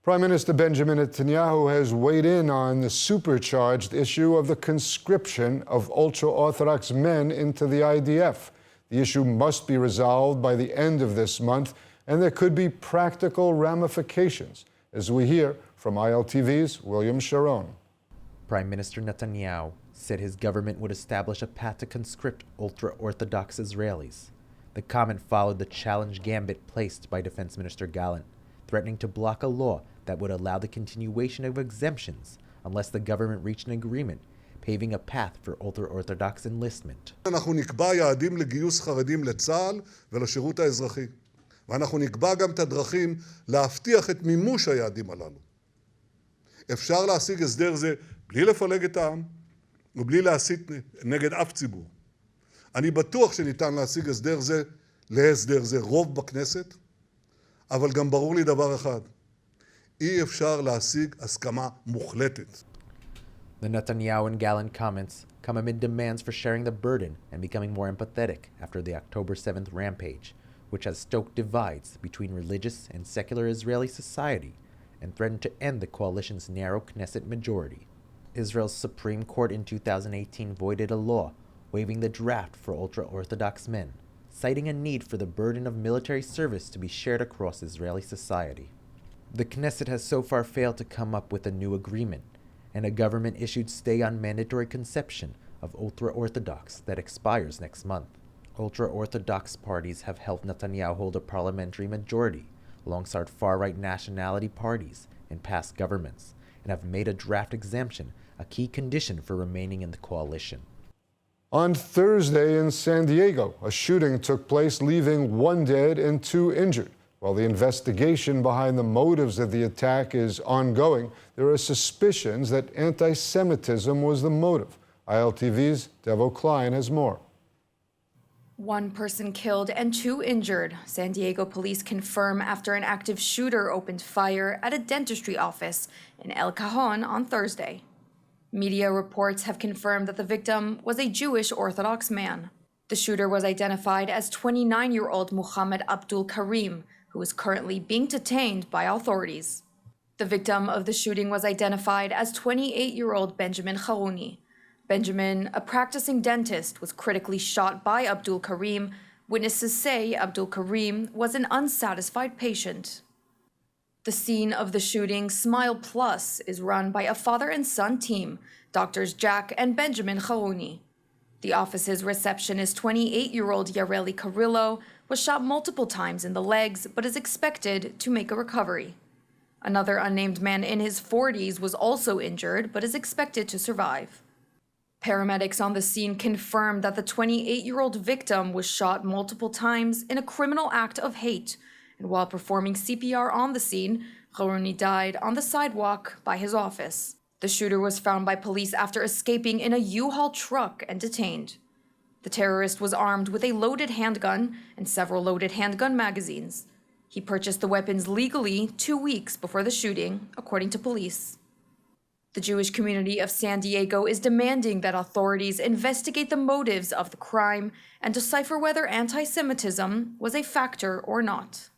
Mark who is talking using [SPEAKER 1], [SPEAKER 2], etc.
[SPEAKER 1] Prime Minister Benjamin Netanyahu has weighed in on the supercharged issue of the conscription of ultra-Orthodox men into the IDF. The issue must be resolved by the end of this month, and there could be practical ramifications, as we hear from ILTV's William Sharon.
[SPEAKER 2] Prime Minister Netanyahu said his government would establish a path to conscript ultra-Orthodox Israelis. The comment followed the challenge gambit placed by Defense Minister Gallant, threatening to block a law that would allow the continuation of exemptions unless the government reached an agreement, paving a path for ultra-Orthodox enlistment.
[SPEAKER 3] אנחנו נקבע יעדים לגיוס חרדים לצה"ל ולשירות האזרחי. ואנחנו נקבע גם את הדרכים להבטיח את מימוש היעדים הללו. אפשר להשיג הסדר זה בלי לפלג את העם ובלי להסית נגד אף ציבור. אני בטוח שניתן להשיג להסדר זה רוב בכנסת, אבל גם ברור לי דבר אחד, אי אפשר להשיג הסכמה מוחלטת.
[SPEAKER 2] The Netanyahu and Gallant comments come amid demands for sharing the burden and becoming more empathetic after the October 7th rampage, which has stoked divides between religious and secular Israeli society and threatened to end the coalition's narrow Knesset majority. Israel's Supreme Court in 2018 voided a law waiving the draft for ultra-Orthodox men, citing a need for the burden of military service to be shared across Israeli society. The Knesset has so far failed to come up with a new agreement, and a government-issued stay on mandatory conception of ultra-Orthodox that expires next month. Ultra-Orthodox parties have helped Netanyahu hold a parliamentary majority alongside far-right nationality parties in past governments, and have made a draft exemption a key condition for remaining in the coalition.
[SPEAKER 1] On Thursday in San Diego, a shooting took place, leaving 1 dead and 2 injured. While the investigation behind the motives of the attack is ongoing, there are suspicions that anti-Semitism was the motive. ILTV's Devo Klein has more.
[SPEAKER 4] 1 person killed and 2 injured, San Diego police confirm after an active shooter opened fire at a dentistry office in El Cajon on Thursday. Media reports have confirmed that the victim was a Jewish Orthodox man. The shooter was identified as 29-year-old Muhammad Abdul Karim, who is currently being detained by authorities. The victim of the shooting was identified as 28-year-old Benjamin Harouni. Benjamin, a practicing dentist, was critically shot by Abdul Karim. Witnesses say Abdul Karim was an unsatisfied patient. The scene of the shooting, Smile Plus, is run by a father and son team, Doctors Jack and Benjamin Harouni. The office's receptionist, 28-year-old Yareli Carrillo, was shot multiple times in the legs but is expected to make a recovery. Another unnamed man in his 40s was also injured but is expected to survive. Paramedics on the scene confirmed that the 28-year-old victim was shot multiple times in a criminal act of hate, and while performing CPR on the scene, Harouni died on the sidewalk by his office. The shooter was found by police after escaping in a U-Haul truck and detained. The terrorist was armed with a loaded handgun and several loaded handgun magazines. He purchased the weapons legally 2 weeks before the shooting, according to police. The Jewish community of San Diego is demanding that authorities investigate the motives of the crime and decipher whether anti-Semitism was a factor or not.